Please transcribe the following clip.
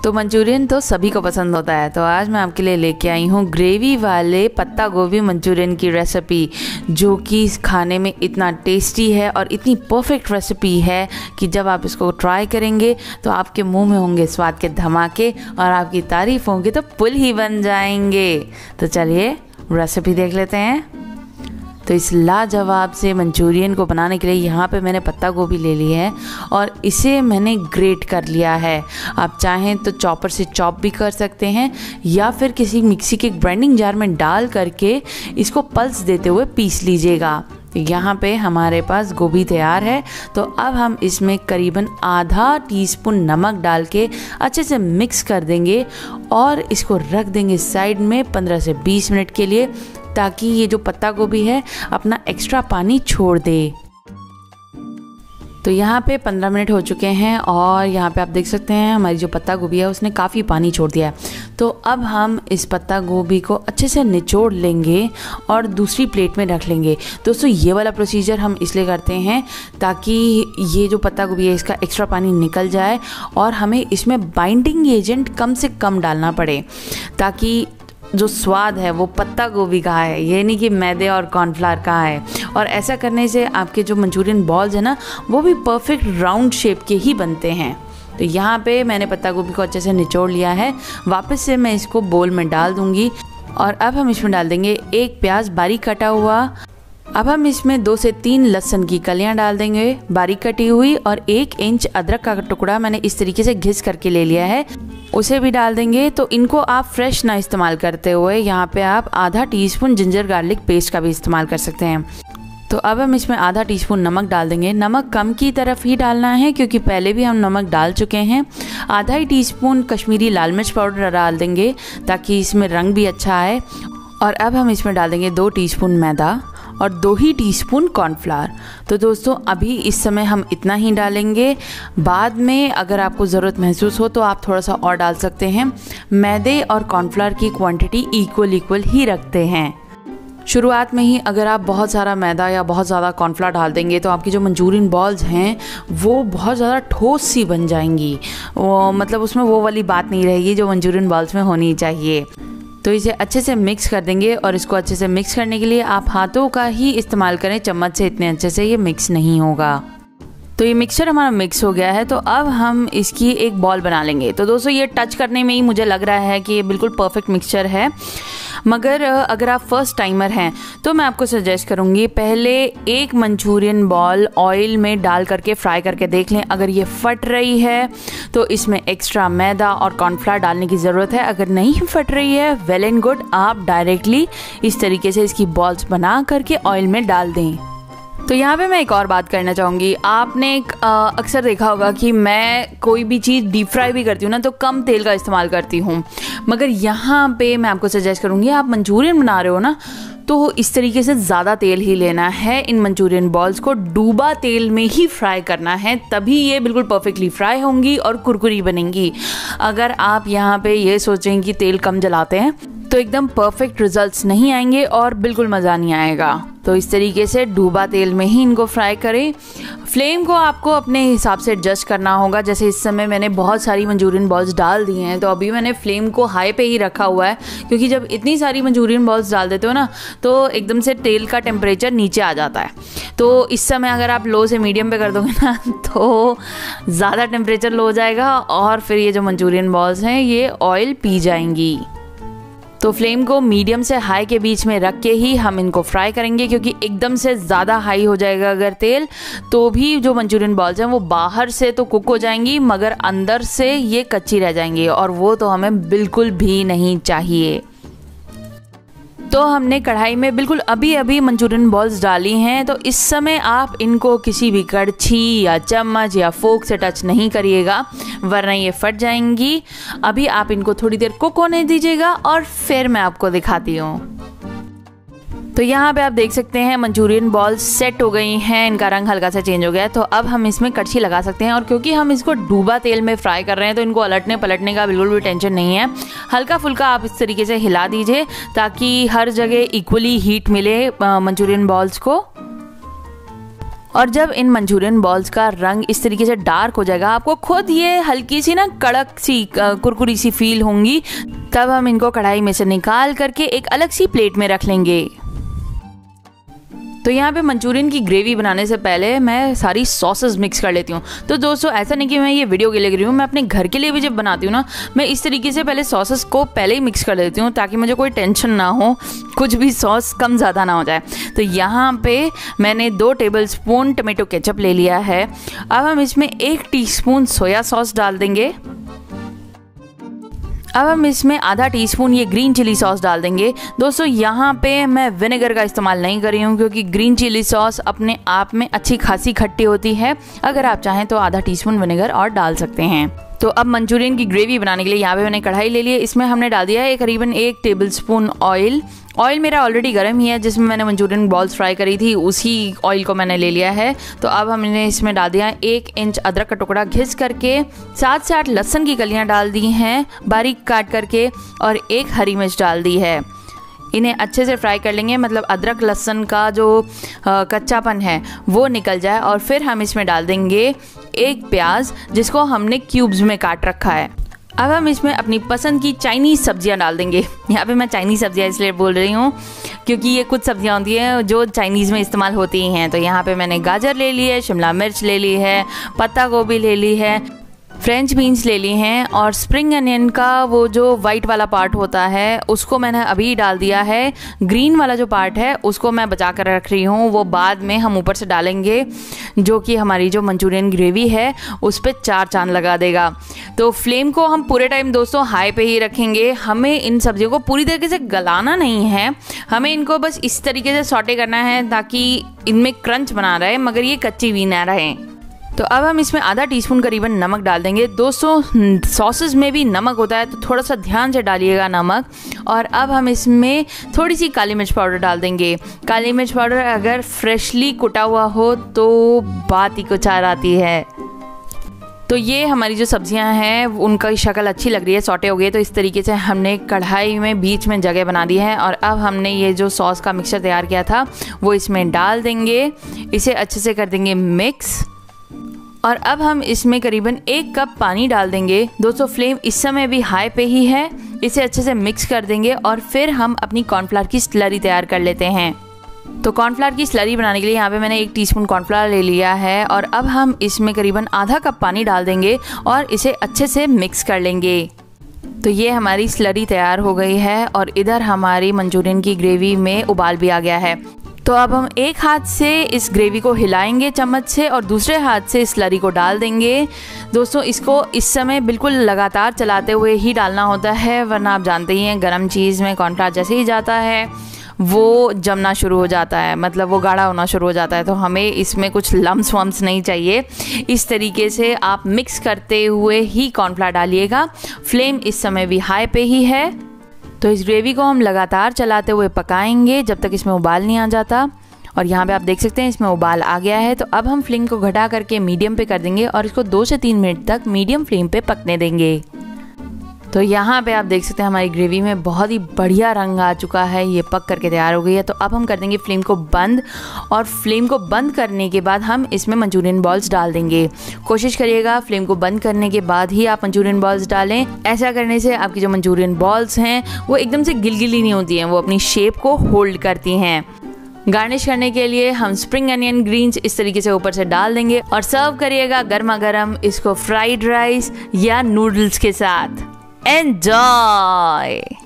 तो मंचूरियन तो सभी को पसंद होता है, तो आज मैं आपके लिए लेके आई हूँ ग्रेवी वाले पत्ता गोभी मंचूरियन की रेसिपी, जो कि खाने में इतना टेस्टी है और इतनी परफेक्ट रेसिपी है कि जब आप इसको ट्राई करेंगे तो आपके मुंह में होंगे स्वाद के धमाके और आपकी तारीफ होंगी तो पुल ही बन जाएंगे। तो चलिए रेसिपी देख लेते हैं। तो इस लाजवाब से मंचूरियन को बनाने के लिए यहाँ पे मैंने पत्ता गोभी ले ली है और इसे मैंने ग्रेट कर लिया है। आप चाहें तो चॉपर से चॉप भी कर सकते हैं या फिर किसी मिक्सी के ग्राइंडिंग जार में डाल करके इसको पल्स देते हुए पीस लीजिएगा। तो यहाँ पे हमारे पास गोभी तैयार है। तो अब हम इसमें करीबन आधा टीस्पून नमक डाल के अच्छे से मिक्स कर देंगे और इसको रख देंगे साइड में 15 से 20 मिनट के लिए, ताकि ये जो पत्ता गोभी है अपना एक्स्ट्रा पानी छोड़ दे। तो यहाँ पे 15 मिनट हो चुके हैं और यहाँ पे आप देख सकते हैं हमारी जो पत्ता गोभी है उसने काफ़ी पानी छोड़ दिया है। तो अब हम इस पत्ता गोभी को अच्छे से निचोड़ लेंगे और दूसरी प्लेट में रख लेंगे। दोस्तों ये वाला प्रोसीजर हम इसलिए करते हैं ताकि ये जो पत्ता गोभी है इसका एक्स्ट्रा पानी निकल जाए और हमें इसमें बाइंडिंग एजेंट कम से कम डालना पड़े, ताकि जो स्वाद है वो पत्ता गोभी का है, ये नहीं कि मैदे और कॉर्नफ्लावर का है। और ऐसा करने से आपके जो मंचूरियन बॉल्स है ना वो भी परफेक्ट राउंड शेप के ही बनते हैं। तो यहाँ पे मैंने पत्ता गोभी को अच्छे से निचोड़ लिया है। वापस से मैं इसको बोल में डाल दूँगी और अब हम इसमें डाल देंगे एक प्याज बारीक कटा हुआ। अब हम इसमें 2 से 3 लहसुन की कलियां डाल देंगे बारीक कटी हुई, और 1 इंच अदरक का टुकड़ा मैंने इस तरीके से घिस करके ले लिया है, उसे भी डाल देंगे। तो इनको आप फ्रेश ना इस्तेमाल करते हुए यहाँ पे आप आधा टीस्पून जिंजर गार्लिक पेस्ट का भी इस्तेमाल कर सकते हैं। तो अब हम इसमें आधा टीस्पून नमक डाल देंगे। नमक कम की तरफ ही डालना है क्योंकि पहले भी हम नमक डाल चुके हैं। आधा ही टीस्पून कश्मीरी लाल मिर्च पाउडर डाल देंगे ताकि इसमें रंग भी अच्छा आए। और अब हम इसमें डाल देंगे 2 टीस्पून मैदा और 2 ही टीस्पून कॉर्नफ्लावर। तो दोस्तों अभी इस समय हम इतना ही डालेंगे, बाद में अगर आपको ज़रूरत महसूस हो तो आप थोड़ा सा और डाल सकते हैं। मैदे और कॉर्नफ्लावर की क्वांटिटी इक्वल ही रखते हैं। शुरुआत में ही अगर आप बहुत सारा मैदा या बहुत ज़्यादा कॉर्नफ्लावर डाल देंगे तो आपकी जो मंचूरियन बॉल्स हैं वो बहुत ज़्यादा ठोस सी बन जाएंगी, वो मतलब उसमें वो वाली बात नहीं रहेगी जो मंचूरियन बॉल्स में होनी चाहिए। तो इसे अच्छे से मिक्स कर देंगे और इसको अच्छे से मिक्स करने के लिए आप हाथों का ही इस्तेमाल करें, चम्मच से इतने अच्छे से ये मिक्स नहीं होगा। तो ये मिक्सचर हमारा मिक्स हो गया है। तो अब हम इसकी एक बॉल बना लेंगे। तो दोस्तों ये टच करने में ही मुझे लग रहा है कि ये बिल्कुल परफेक्ट मिक्सचर है, मगर अगर आप फर्स्ट टाइमर हैं तो मैं आपको सजेस्ट करूँगी पहले एक मंचूरियन बॉल ऑयल में डाल करके फ्राई करके देख लें। अगर ये फट रही है तो इसमें एक्स्ट्रा मैदा और कॉर्नफ्लावर डालने की ज़रूरत है। अगर नहीं फट रही है वेल एंड गुड, आप डायरेक्टली इस तरीके से इसकी बॉल्स बना करके ऑयल में डाल दें। तो यहाँ पे मैं एक और बात करना चाहूँगी। आपने अक्सर देखा होगा कि मैं कोई भी चीज़ डीप फ्राई भी करती हूँ ना तो कम तेल का इस्तेमाल करती हूँ, मगर यहाँ पे मैं आपको सजेस्ट करूँगी आप मंचूरियन बना रहे हो ना तो इस तरीके से ज़्यादा तेल ही लेना है। इन मंचूरियन बॉल्स को डूबा तेल में ही फ्राई करना है, तभी ये बिल्कुल परफेक्टली फ्राई होंगी और कुरकुरी बनेंगी। अगर आप यहाँ पे ये सोचें कि तेल कम जलाते हैं तो एकदम परफेक्ट रिजल्ट्स नहीं आएंगे और बिल्कुल मज़ा नहीं आएगा। तो इस तरीके से डूबा तेल में ही इनको फ्राई करें। फ्लेम को आपको अपने हिसाब से एडजस्ट करना होगा। जैसे इस समय मैंने बहुत सारी मंचूरियन बॉल्स डाल दी हैं तो अभी मैंने फ्लेम को हाई पे ही रखा हुआ है, क्योंकि जब इतनी सारी मंचूरियन बॉल्स डाल देते हो ना तो एकदम से तेल का टेम्परेचर नीचे आ जाता है। तो इस समय अगर आप लो से मीडियम पे कर दोगे ना तो ज़्यादा टेम्परेचर लो हो जाएगा और फिर ये जो मंचूरियन बॉल्स हैं ये ऑयल पी जाएंगी। तो फ्लेम को मीडियम से हाई के बीच में रख के ही हम इनको फ्राई करेंगे, क्योंकि एकदम से ज़्यादा हाई हो जाएगा अगर तेल तो भी जो मंचूरियन बॉल्स हैं वो बाहर से तो कुक हो जाएंगी मगर अंदर से ये कच्ची रह जाएंगी और वो तो हमें बिल्कुल भी नहीं चाहिए। तो हमने कढ़ाई में बिल्कुल अभी मंचूरियन बॉल्स डाली हैं। तो इस समय आप इनको किसी भी कड़छी या चम्मच या फोक से टच नहीं करिएगा, वरना ये फट जाएंगी। अभी आप इनको थोड़ी देर कुक होने दीजिएगा और फिर मैं आपको दिखाती हूँ। तो यहाँ पे आप देख सकते हैं मंचूरियन बॉल्स सेट हो गई हैं, इनका रंग हल्का सा चेंज हो गया है। तो अब हम इसमें कड़छी लगा सकते हैं और क्योंकि हम इसको डूबा तेल में फ्राई कर रहे हैं तो इनको अलटने पलटने का बिल्कुल भी टेंशन नहीं है। हल्का फुल्का आप इस तरीके से हिला दीजिए ताकि हर जगह इक्वली हीट मिले मंचूरियन बॉल्स को। और जब इन मंचूरियन बॉल्स का रंग इस तरीके से डार्क हो जाएगा, आपको खुद ये हल्की सी ना कड़क सी कुरकुरी सी फील होंगी, तब हम इनको कढ़ाई में से निकाल करके एक अलग सी प्लेट में रख लेंगे। तो यहाँ पे मंचूरियन की ग्रेवी बनाने से पहले मैं सारी सॉसेस मिक्स कर लेती हूँ। तो दोस्तों ऐसा नहीं कि मैं ये वीडियो के लिए कर रही हूँ, मैं अपने घर के लिए भी जब बनाती हूँ ना, मैं इस तरीके से पहले सॉसेस को पहले ही मिक्स कर लेती हूँ ताकि मुझे कोई टेंशन ना हो, कुछ भी सॉस कम ज़्यादा ना हो जाए। तो यहाँ पे मैंने 2 टेबलस्पून टमेटो केचप ले लिया है। अब हम इसमें 1 टीस्पून सोया सॉस डाल देंगे। अब हम इसमें आधा टीस्पून ये ग्रीन चिली सॉस डाल देंगे। दोस्तों यहाँ पे मैं विनेगर का इस्तेमाल नहीं कर रही हूँ क्योंकि ग्रीन चिली सॉस अपने आप में अच्छी खासी खट्टी होती है। अगर आप चाहें तो आधा टीस्पून विनेगर और डाल सकते हैं। तो अब मंचूरियन की ग्रेवी बनाने के लिए यहाँ पे मैंने कढ़ाई ले ली है। इसमें हमने डाल दिया है करीबन 1 टेबलस्पून ऑयल। ऑयल मेरा ऑलरेडी गर्म ही है, जिसमें मैंने मंचूरियन बॉल्स फ्राई करी थी उसी ऑयल को मैंने ले लिया है। तो अब हमने इसमें डाल दिया है 1 इंच अदरक का टुकड़ा घिस करके, 7 से 8 लहसुन की कलियां डाल दी हैं बारीक काट करके, और 1 हरी मिर्च डाल दी है। इन्हें अच्छे से फ्राई कर लेंगे, मतलब अदरक लहसुन का जो कच्चापन है वो निकल जाए। और फिर हम इसमें डाल देंगे 1 प्याज जिसको हमने क्यूब्स में काट रखा है। अब हम इसमें अपनी पसंद की चाइनीज़ सब्जियां डाल देंगे। यहाँ पे मैं चाइनीज़ सब्जियां इसलिए बोल रही हूँ क्योंकि ये कुछ सब्जियां होती हैं जो चाइनीज़ में इस्तेमाल होती ही हैं। तो यहाँ पे मैंने गाजर ले ली है, शिमला मिर्च ले ली है, पत्ता गोभी ले ली है, फ्रेंच बीन्स ले ली हैं, और स्प्रिंग अनियन का वो जो वाइट वाला पार्ट होता है उसको मैंने अभी डाल दिया है। ग्रीन वाला जो पार्ट है उसको मैं बचा कर रख रही हूँ, वो बाद में हम ऊपर से डालेंगे, जो कि हमारी जो मंचूरियन ग्रेवी है उस पर 4 चांद लगा देगा। तो फ्लेम को हम पूरे टाइम दोस्तों हाई पे ही रखेंगे। हमें इन सब्जियों को पूरी तरीके से गलाना नहीं है, हमें इनको बस इस तरीके से सॉटे करना है ताकि इनमें क्रंच बना रहे मगर ये कच्ची भी ना रहे। तो अब हम इसमें आधा टीस्पून करीबन नमक डाल देंगे। दोस्तों सॉसेस में भी नमक होता है तो थोड़ा सा ध्यान से डालिएगा नमक। और अब हम इसमें थोड़ी सी काली मिर्च पाउडर डाल देंगे। काली मिर्च पाउडर अगर फ्रेशली कुटा हुआ हो तो बात ही कुछ और आती है। तो ये हमारी जो सब्जियां हैं उनका शक्ल अच्छी लग रही है, सॉटे हो गए। तो इस तरीके से हमने कढ़ाई में बीच में जगह बना दी है, और अब हमने ये जो सॉस का मिक्सचर तैयार किया था वो इसमें डाल देंगे। इसे अच्छे से कर देंगे मिक्स, और अब हम इसमें करीबन 1 कप पानी डाल देंगे। दोस्तों फ्लेम इस समय भी हाई पे ही है। इसे अच्छे से मिक्स कर देंगे और फिर हम अपनी कॉर्नफ्लावर की स्लरी तैयार कर लेते हैं। तो कॉर्नफ्लावर की स्लरी बनाने के लिए यहाँ पे मैंने 1 टीस्पून कॉर्नफ्लावर ले लिया है, और अब हम इसमें करीबन आधा कप पानी डाल देंगे और इसे अच्छे से मिक्स कर लेंगे। तो ये हमारी स्लरी तैयार हो गई है, और इधर हमारी मंचूरियन की ग्रेवी में उबाल भी आ गया है। तो अब हम एक हाथ से इस ग्रेवी को हिलाएंगे चम्मच से, और दूसरे हाथ से स्लरी को डाल देंगे। दोस्तों इसको इस समय बिल्कुल लगातार चलाते हुए ही डालना होता है, वरना आप जानते ही हैं गरम चीज़ में कॉर्नफ्लावर जैसे ही जाता है वो जमना शुरू हो जाता है, मतलब वो गाढ़ा होना शुरू हो जाता है। तो हमें इसमें कुछ लम्स वम्स नहीं चाहिए। इस तरीके से आप मिक्स करते हुए ही कॉर्नफ्लावर डालिएगा। फ्लेम इस समय भी हाई पे ही है। तो इस ग्रेवी को हम लगातार चलाते हुए पकाएंगे जब तक इसमें उबाल नहीं आ जाता। और यहाँ पे आप देख सकते हैं इसमें उबाल आ गया है। तो अब हम फ्लेम को घटा करके मीडियम पे कर देंगे और इसको 2 से 3 मिनट तक मीडियम फ्लेम पे पकने देंगे। तो यहाँ पे आप देख सकते हैं हमारी ग्रेवी में बहुत ही बढ़िया रंग आ चुका है, ये पक करके तैयार हो गई है। तो अब हम कर देंगे फ्लेम को बंद, और फ्लेम को बंद करने के बाद हम इसमें मंचूरियन बॉल्स डाल देंगे। कोशिश करिएगा फ्लेम को बंद करने के बाद ही आप मंचूरियन बॉल्स डालें। ऐसा करने से आपकी जो मंचूरियन बॉल्स हैं वो एकदम से गिलगिली नहीं होती हैं, वो अपनी शेप को होल्ड करती हैं। गार्निश करने के लिए हम स्प्रिंग अनियन ग्रीन्स इस तरीके से ऊपर से डाल देंगे, और सर्व करिएगा गर्मा गर्म इसको फ्राइड राइस या नूडल्स के साथ। Enjoy!